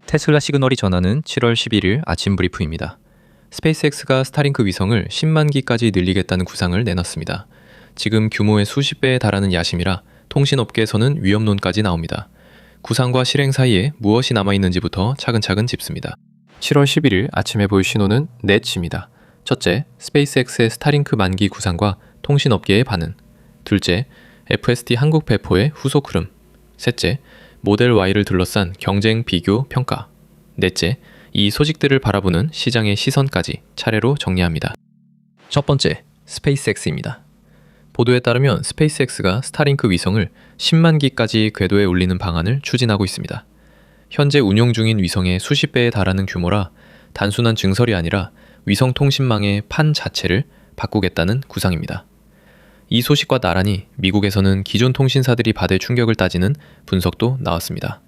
테슬라 시그널이 전하는 7월 11일 아침 브리프입니다. 스페이스X가 스타링크 위성을 10만 기까지 늘리겠다는 구상을 내놨습니다. 지금 규모의 수십 배에 달하는 야심이라 통신업계에서는 위험론까지 나옵니다. 구상과 실행 사이에 무엇이 남아있는지부터 차근차근 짚습니다. 7월 11일 아침에 볼 신호는 넷입니다. 첫째, 스페이스X의 스타링크 만기 구상과 통신업계의 반응. 둘째, FSD 한국 배포의 후속 흐름. 셋째, 모델 Y를 둘러싼 경쟁 비교 평가. 넷째, 이 소식들을 바라보는 시장의 시선까지 차례로 정리합니다. 첫 번째, 스페이스X입니다. 보도에 따르면 스페이스X가 스타링크 위성을 10만 기까지 궤도에 올리는 방안을 추진하고 있습니다. 현재 운용 중인 위성의 수십 배에 달하는 규모라 단순한 증설이 아니라 위성 통신망의 판 자체를 바꾸겠다는 구상입니다. 이 소식과 나란히 미국에서는 기존 통신사들이 받을 충격을 따지는 분석도 나왔습니다.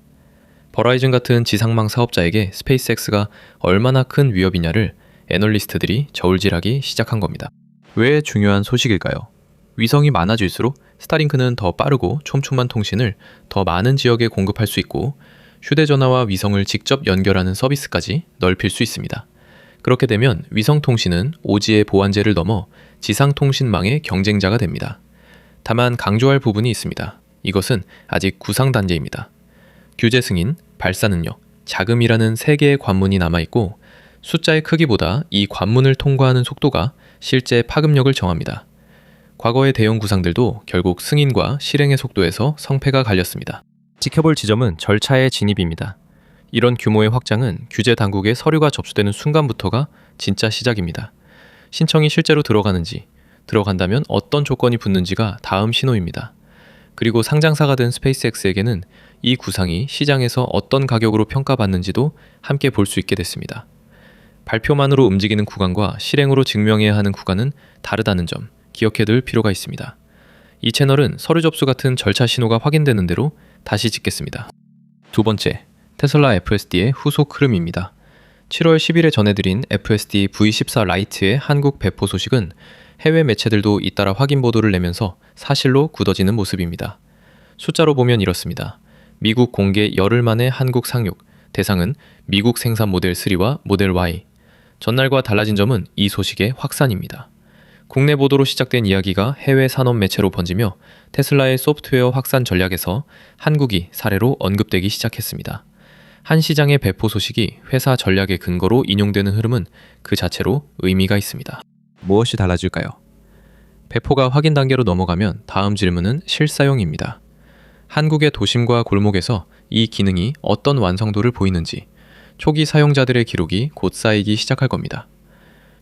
버라이즌 같은 지상망 사업자에게 스페이스X가 얼마나 큰 위협이냐를 애널리스트들이 저울질하기 시작한 겁니다. 왜 중요한 소식일까요? 위성이 많아질수록 스타링크는 더 빠르고 촘촘한 통신을 더 많은 지역에 공급할 수 있고 휴대전화와 위성을 직접 연결하는 서비스까지 넓힐 수 있습니다. 그렇게 되면 위성 통신은 오지의 보안제를 넘어 지상 통신망의 경쟁자가 됩니다. 다만 강조할 부분이 있습니다. 이것은 아직 구상 단계입니다. 규제 승인, 발사 능력, 자금이라는 세 개의 관문이 남아있고 숫자의 크기보다 이 관문을 통과하는 속도가 실제 파급력을 정합니다. 과거의 대형 구상들도 결국 승인과 실행의 속도에서 성패가 갈렸습니다. 지켜볼 지점은 절차의 진입입니다. 이런 규모의 확장은 규제 당국의 서류가 접수되는 순간부터가 진짜 시작입니다. 신청이 실제로 들어가는지, 들어간다면 어떤 조건이 붙는지가 다음 신호입니다. 그리고 상장사가 된 스페이스X에게는 이 구상이 시장에서 어떤 가격으로 평가받는지도 함께 볼 수 있게 됐습니다. 발표만으로 움직이는 구간과 실행으로 증명해야 하는 구간은 다르다는 점 기억해둘 필요가 있습니다. 이 채널은 서류 접수 같은 절차 신호가 확인되는 대로 다시 짚겠습니다. 두 번째, 테슬라 FSD의 후속 흐름입니다. 7월 10일에 전해드린 FSD V14 라이트의 한국 배포 소식은 해외 매체들도 잇따라 확인 보도를 내면서 사실로 굳어지는 모습입니다. 숫자로 보면 이렇습니다. 미국 공개 열흘 만에 한국 상륙, 대상은 미국 생산 모델 3와 모델 Y. 전날과 달라진 점은 이 소식의 확산입니다. 국내 보도로 시작된 이야기가 해외 산업 매체로 번지며 테슬라의 소프트웨어 확산 전략에서 한국이 사례로 언급되기 시작했습니다. 한 시장의 배포 소식이 회사 전략의 근거로 인용되는 흐름은 그 자체로 의미가 있습니다. 무엇이 달라질까요? 배포가 확인 단계로 넘어가면 다음 질문은 실사용입니다. 한국의 도심과 골목에서 이 기능이 어떤 완성도를 보이는지 초기 사용자들의 기록이 곧 쌓이기 시작할 겁니다.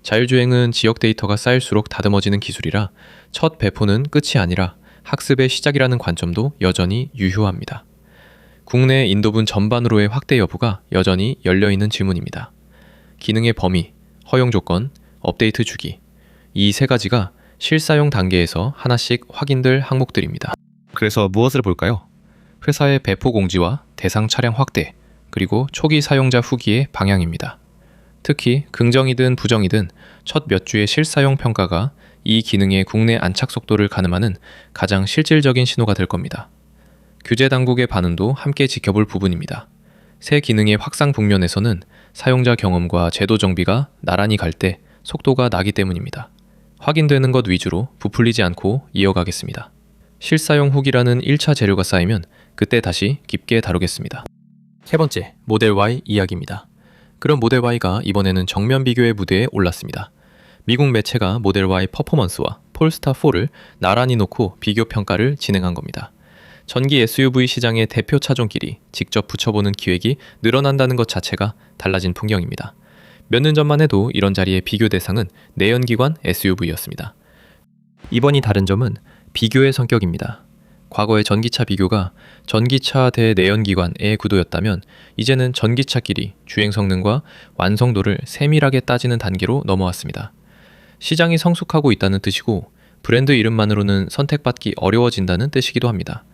자율주행은 지역 데이터가 쌓일수록 다듬어지는 기술이라 첫 배포는 끝이 아니라 학습의 시작이라는 관점도 여전히 유효합니다. 국내 인도분 전반으로의 확대 여부가 여전히 열려있는 질문입니다. 기능의 범위, 허용 조건, 업데이트 주기, 이 세 가지가 실사용 단계에서 하나씩 확인될 항목들입니다. 그래서 무엇을 볼까요? 회사의 배포 공지와 대상 차량 확대, 그리고 초기 사용자 후기의 방향입니다. 특히 긍정이든 부정이든 첫 몇 주의 실사용 평가가 이 기능의 국내 안착 속도를 가늠하는 가장 실질적인 신호가 될 겁니다. 규제 당국의 반응도 함께 지켜볼 부분입니다. 새 기능의 확산 국면에서는 사용자 경험과 제도 정비가 나란히 갈 때 속도가 나기 때문입니다. 확인되는 것 위주로 부풀리지 않고 이어가겠습니다. 실사용 후기라는 1차 재료가 쌓이면 그때 다시 깊게 다루겠습니다. 세 번째, 모델 Y 이야기입니다. 그런 모델 Y가 이번에는 정면 비교의 무대에 올랐습니다. 미국 매체가 모델 Y 퍼포먼스와 폴스타 4를 나란히 놓고 비교 평가를 진행한 겁니다. 전기 SUV 시장의 대표 차종끼리 직접 붙여보는 기획이 늘어난다는 것 자체가 달라진 풍경입니다. 몇 년 전만 해도 이런 자리의 비교 대상은 내연기관 SUV였습니다. 이번이 다른 점은 비교의 성격입니다. 과거의 전기차 비교가 전기차 대 내연기관의 구도였다면 이제는 전기차끼리 주행 성능과 완성도를 세밀하게 따지는 단계로 넘어왔습니다. 시장이 성숙하고 있다는 뜻이고 브랜드 이름만으로는 선택받기 어려워진다는 뜻이기도 합니다.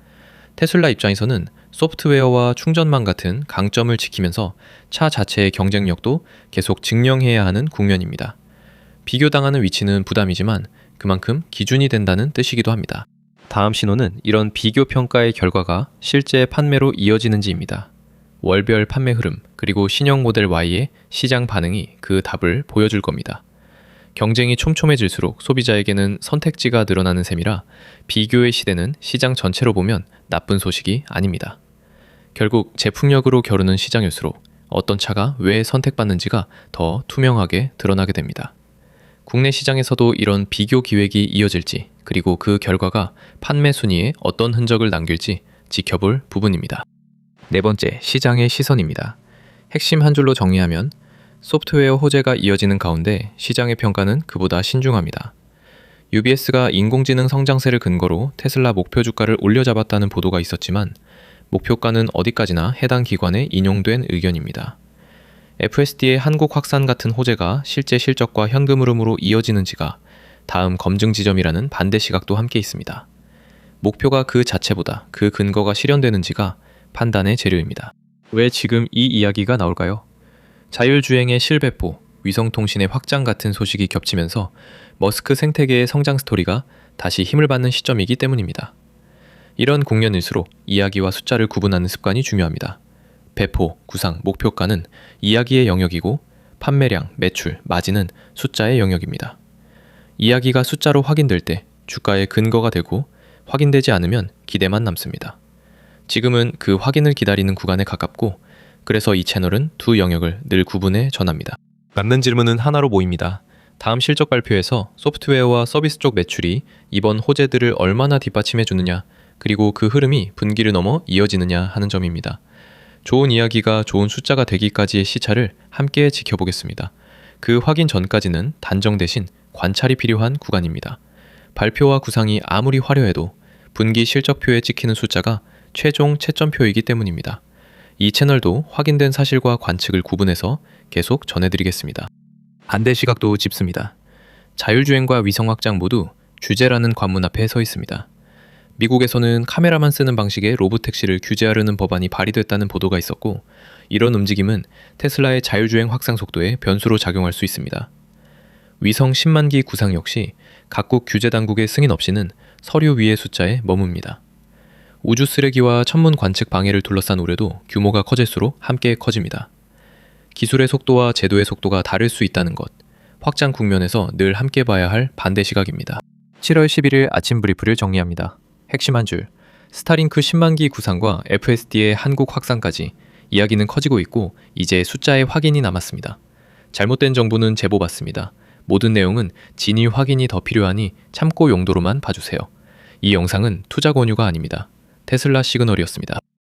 테슬라 입장에서는 소프트웨어와 충전망 같은 강점을 지키면서 차 자체의 경쟁력도 계속 증명해야 하는 국면입니다. 비교당하는 위치는 부담이지만 그만큼 기준이 된다는 뜻이기도 합니다. 다음 신호는 이런 비교 평가의 결과가 실제 판매로 이어지는지입니다. 월별 판매 흐름, 그리고 신형 모델 Y의 시장 반응이 그 답을 보여줄 겁니다. 경쟁이 촘촘해질수록 소비자에게는 선택지가 늘어나는 셈이라 비교의 시대는 시장 전체로 보면 나쁜 소식이 아닙니다. 결국 제품력으로 겨루는 시장일수록 어떤 차가 왜 선택받는지가 더 투명하게 드러나게 됩니다. 국내 시장에서도 이런 비교 기획이 이어질지, 그리고 그 결과가 판매 순위에 어떤 흔적을 남길지 지켜볼 부분입니다. 네 번째, 시장의 시선입니다. 핵심 한 줄로 정리하면 소프트웨어 호재가 이어지는 가운데 시장의 평가는 그보다 신중합니다. UBS가 인공지능 성장세를 근거로 테슬라 목표 주가를 올려잡았다는 보도가 있었지만 목표가는 어디까지나 해당 기관에 인용된 의견입니다. FSD의 한국 확산 같은 호재가 실제 실적과 현금 흐름으로 이어지는지가 다음 검증 지점이라는 반대 시각도 함께 있습니다. 목표가 그 자체보다 그 근거가 실현되는지가 판단의 재료입니다. 왜 지금 이 이야기가 나올까요? 자율주행의 실배포, 위성통신의 확장 같은 소식이 겹치면서 머스크 생태계의 성장 스토리가 다시 힘을 받는 시점이기 때문입니다. 이런 국면일수록 이야기와 숫자를 구분하는 습관이 중요합니다. 배포, 구상, 목표가는 이야기의 영역이고 판매량, 매출, 마진은 숫자의 영역입니다. 이야기가 숫자로 확인될 때 주가의 근거가 되고 확인되지 않으면 기대만 남습니다. 지금은 그 확인을 기다리는 구간에 가깝고 그래서 이 채널은 두 영역을 늘 구분해 전합니다. 맞는 질문은 하나로 모입니다. 다음 실적 발표에서 소프트웨어와 서비스 쪽 매출이 이번 호재들을 얼마나 뒷받침해 주느냐, 그리고 그 흐름이 분기를 넘어 이어지느냐 하는 점입니다. 좋은 이야기가 좋은 숫자가 되기까지의 시차를 함께 지켜보겠습니다. 그 확인 전까지는 단정 대신 관찰이 필요한 구간입니다. 발표와 구상이 아무리 화려해도 분기 실적표에 찍히는 숫자가 최종 채점표이기 때문입니다. 이 채널도 확인된 사실과 관측을 구분해서 계속 전해드리겠습니다. 반대 시각도 짚습니다. 자율주행과 위성 확장 모두 규제라는 관문 앞에 서 있습니다. 미국에서는 카메라만 쓰는 방식의 로보택시를 규제하려는 법안이 발의됐다는 보도가 있었고, 이런 움직임은 테슬라의 자율주행 확산 속도에 변수로 작용할 수 있습니다. 위성 10만 기 구상 역시 각국 규제 당국의 승인 없이는 서류 위의 숫자에 머뭅니다. 우주 쓰레기와 천문 관측 방해를 둘러싼 우려도 규모가 커질수록 함께 커집니다. 기술의 속도와 제도의 속도가 다를 수 있다는 것, 확장 국면에서 늘 함께 봐야 할 반대 시각입니다. 7월 11일 아침 브리프를 정리합니다. 핵심 한 줄, 스타링크 10만 기 구상과 FSD의 한국 확산까지 이야기는 커지고 있고 이제 숫자의 확인이 남았습니다. 잘못된 정보는 제보받습니다. 모든 내용은 진위 확인이 더 필요하니 참고 용도로만 봐주세요. 이 영상은 투자 권유가 아닙니다. 테슬라 시그널이었습니다.